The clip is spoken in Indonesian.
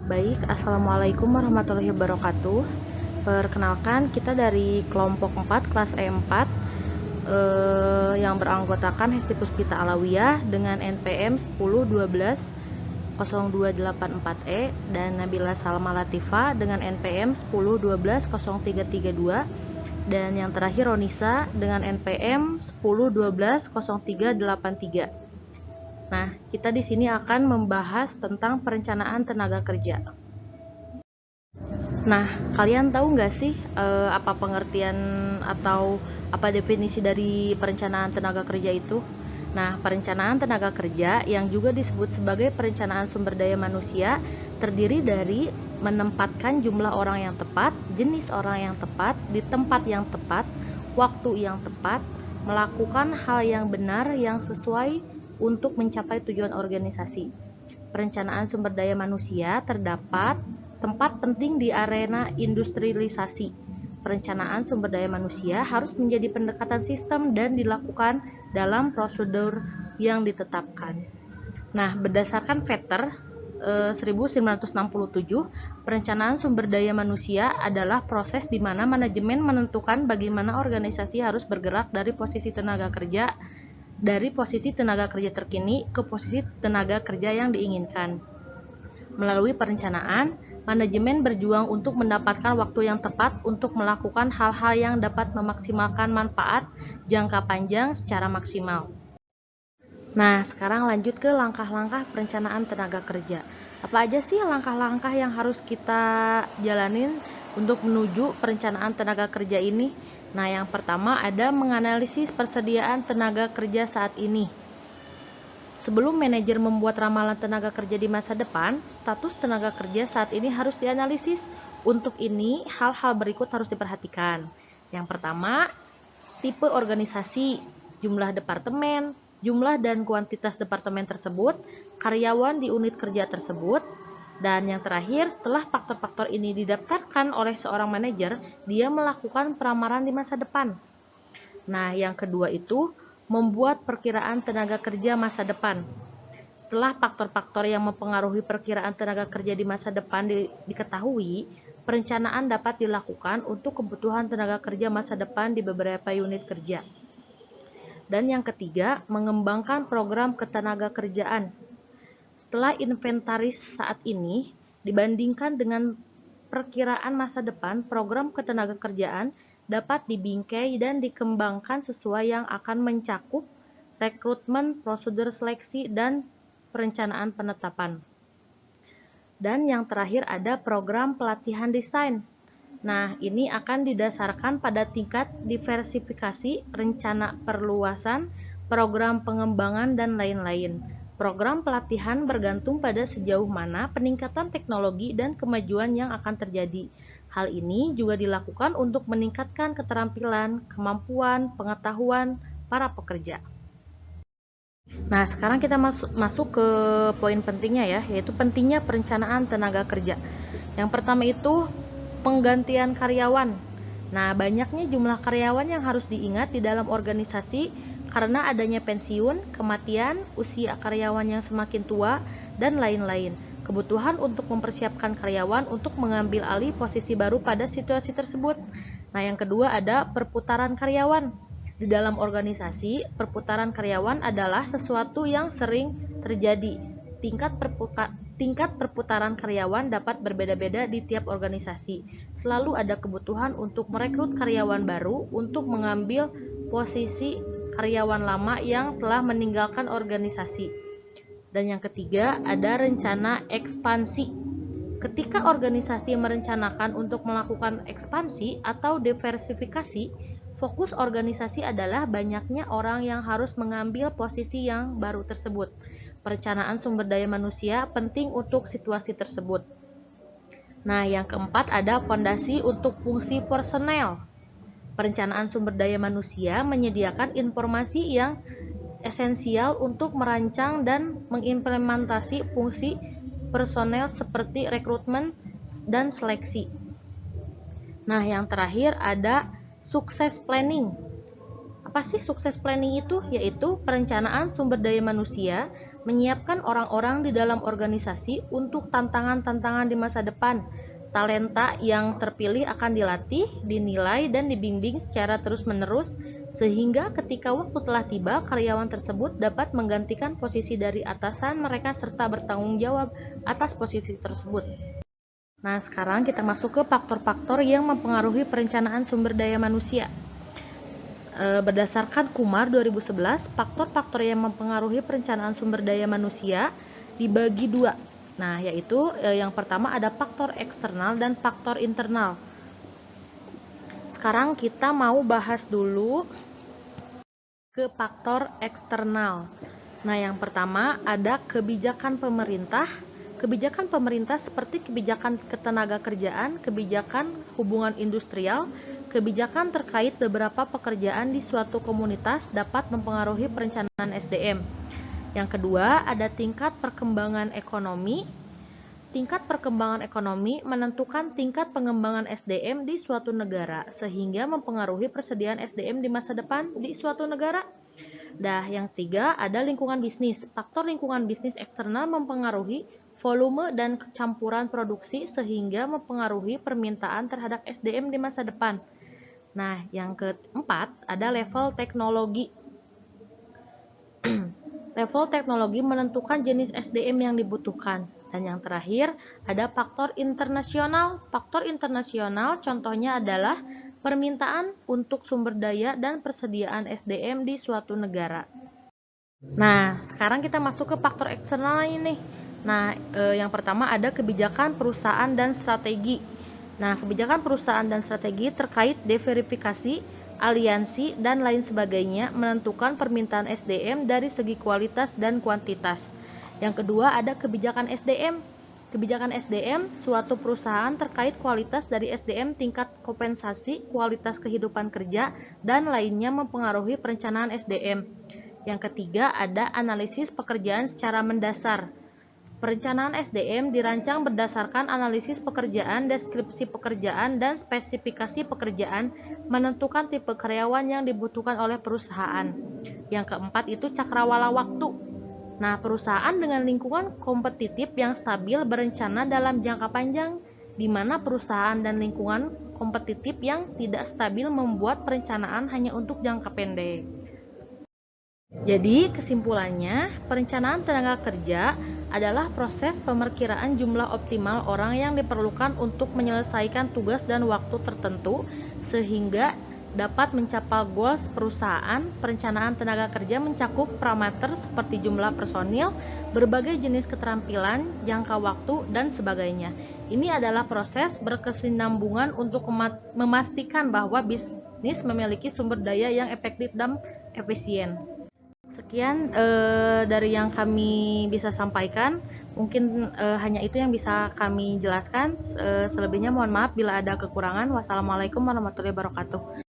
Baik, Assalamualaikum warahmatullahi wabarakatuh. Perkenalkan, kita dari kelompok 4, kelas E4, yang beranggotakan Hesti Puspita Alawiyah dengan NPM 1012-0284E dan Nabila Salma Latifa dengan NPM 1012-0332 dan yang terakhir Ronisa dengan NPM 1012-0383. Nah, kita di sini akan membahas tentang perencanaan tenaga kerja. Nah, kalian tahu nggak sih apa pengertian atau apa definisi dari perencanaan tenaga kerja itu? Nah, perencanaan tenaga kerja yang juga disebut sebagai perencanaan sumber daya manusia terdiri dari menempatkan jumlah orang yang tepat, jenis orang yang tepat, di tempat yang tepat, waktu yang tepat, melakukan hal yang benar yang sesuai untuk mencapai tujuan organisasi. Perencanaan sumber daya manusia terdapat tempat penting di arena industrialisasi. Perencanaan sumber daya manusia harus menjadi pendekatan sistem dan dilakukan dalam prosedur yang ditetapkan. Nah, berdasarkan Vetter 1967, perencanaan sumber daya manusia adalah proses di mana manajemen menentukan bagaimana organisasi harus bergerak dari posisi tenaga kerja terkini ke posisi tenaga kerja yang diinginkan. Melalui perencanaan, manajemen berjuang untuk mendapatkan waktu yang tepat untuk melakukan hal-hal yang dapat memaksimalkan manfaat jangka panjang secara maksimal. Nah, sekarang lanjut ke langkah-langkah perencanaan tenaga kerja. Apa aja sih langkah-langkah yang harus kita jalanin untuk menuju perencanaan tenaga kerja ini? Nah, yang pertama ada menganalisis persediaan tenaga kerja saat ini. Sebelum manajer membuat ramalan tenaga kerja di masa depan, status tenaga kerja saat ini harus dianalisis. Untuk ini, hal-hal berikut harus diperhatikan. Yang pertama, tipe organisasi, jumlah departemen, jumlah dan kuantitas departemen tersebut, karyawan di unit kerja tersebut, dan yang terakhir, setelah faktor-faktor ini didaftarkan oleh seorang manajer, dia melakukan peramaran di masa depan. Nah, yang kedua itu membuat perkiraan tenaga kerja masa depan. Setelah faktor-faktor yang mempengaruhi perkiraan tenaga kerja di masa depan diketahui, perencanaan dapat dilakukan untuk kebutuhan tenaga kerja masa depan di beberapa unit kerja. Dan yang ketiga, mengembangkan program ketenagakerjaan. Setelah inventaris saat ini dibandingkan dengan perkiraan masa depan, program ketenagakerjaan dapat dibingkai dan dikembangkan sesuai yang akan mencakup rekrutmen, prosedur seleksi, dan perencanaan penetapan. Dan yang terakhir ada program pelatihan desain. Nah, ini akan didasarkan pada tingkat diversifikasi, rencana perluasan, program pengembangan, dan lain-lain. Program pelatihan bergantung pada sejauh mana peningkatan teknologi dan kemajuan yang akan terjadi. Hal ini juga dilakukan untuk meningkatkan keterampilan, kemampuan, pengetahuan para pekerja. Nah, sekarang kita masuk ke poin pentingnya ya, yaitu pentingnya perencanaan tenaga kerja. Yang pertama itu penggantian karyawan. Nah, banyaknya jumlah karyawan yang harus diingat di dalam organisasi karena adanya pensiun, kematian, usia karyawan yang semakin tua, dan lain-lain. Kebutuhan untuk mempersiapkan karyawan untuk mengambil alih posisi baru pada situasi tersebut. Nah, yang kedua ada perputaran karyawan. Di dalam organisasi, perputaran karyawan adalah sesuatu yang sering terjadi. Tingkat perputaran karyawan dapat berbeda-beda di tiap organisasi. Selalu ada kebutuhan untuk merekrut karyawan baru untuk mengambil posisi karyawan lama yang telah meninggalkan organisasi. Dan yang ketiga, ada rencana ekspansi. Ketika organisasi merencanakan untuk melakukan ekspansi atau diversifikasi, fokus organisasi adalah banyaknya orang yang harus mengambil posisi yang baru tersebut. Perencanaan sumber daya manusia penting untuk situasi tersebut. Nah, yang keempat ada fondasi untuk fungsi personel. Perencanaan sumber daya manusia menyediakan informasi yang esensial untuk merancang dan mengimplementasi fungsi personel seperti rekrutmen dan seleksi. Nah, yang terakhir ada sukses planning. Apa sih sukses planning itu? Yaitu perencanaan sumber daya manusia menyiapkan orang-orang di dalam organisasi untuk tantangan-tantangan di masa depan. Talenta yang terpilih akan dilatih, dinilai, dan dibimbing secara terus-menerus, sehingga ketika waktu telah tiba, karyawan tersebut dapat menggantikan posisi dari atasan mereka serta bertanggung jawab atas posisi tersebut. Nah, sekarang kita masuk ke faktor-faktor yang mempengaruhi perencanaan sumber daya manusia. Berdasarkan Kumar 2011, faktor-faktor yang mempengaruhi perencanaan sumber daya manusia dibagi dua. Nah, yaitu yang pertama ada faktor eksternal dan faktor internal. Sekarang kita mau bahas dulu ke faktor eksternal. Nah, yang pertama ada kebijakan pemerintah. Kebijakan pemerintah seperti kebijakan ketenagakerjaan, kebijakan hubungan industrial, kebijakan terkait beberapa pekerjaan di suatu komunitas dapat mempengaruhi perencanaan SDM. Yang kedua, ada tingkat perkembangan ekonomi. Tingkat perkembangan ekonomi menentukan tingkat pengembangan SDM di suatu negara, sehingga mempengaruhi persediaan SDM di masa depan di suatu negara. Yang ketiga, ada lingkungan bisnis. Faktor lingkungan bisnis eksternal mempengaruhi volume dan campuran produksi sehingga mempengaruhi permintaan terhadap SDM di masa depan. Yang keempat, ada level teknologi. Level teknologi menentukan jenis SDM yang dibutuhkan. Dan yang terakhir, ada faktor internasional. Faktor internasional contohnya adalah permintaan untuk sumber daya dan persediaan SDM di suatu negara. Sekarang kita masuk ke faktor eksternal ini. Yang pertama ada kebijakan perusahaan dan strategi. Kebijakan perusahaan dan strategi terkait deverifikasi, aliansi, dan lain sebagainya menentukan permintaan SDM dari segi kualitas dan kuantitas. Yang kedua ada kebijakan SDM. Kebijakan SDM, suatu perusahaan terkait kualitas dari SDM, tingkat kompensasi, kualitas kehidupan kerja, dan lainnya mempengaruhi perencanaan SDM. Yang ketiga ada analisis pekerjaan secara mendasar. Perencanaan SDM dirancang berdasarkan analisis pekerjaan, deskripsi pekerjaan, dan spesifikasi pekerjaan, menentukan tipe karyawan yang dibutuhkan oleh perusahaan. Yang keempat itu cakrawala waktu. Perusahaan dengan lingkungan kompetitif yang stabil berencana dalam jangka panjang, di mana perusahaan dan lingkungan kompetitif yang tidak stabil membuat perencanaan hanya untuk jangka pendek. Jadi, kesimpulannya, perencanaan tenaga kerja adalah proses pemerkiraan jumlah optimal orang yang diperlukan untuk menyelesaikan tugas dan waktu tertentu sehingga dapat mencapai goals perusahaan. Perencanaan tenaga kerja mencakup parameter seperti jumlah personil, berbagai jenis keterampilan, jangka waktu, dan sebagainya. Ini adalah proses berkesinambungan untuk memastikan bahwa bisnis memiliki sumber daya yang efektif dan efisien. Sekian dari yang kami bisa sampaikan. Mungkin hanya itu yang bisa kami jelaskan. Selebihnya mohon maaf bila ada kekurangan. Wassalamualaikum warahmatullahi wabarakatuh.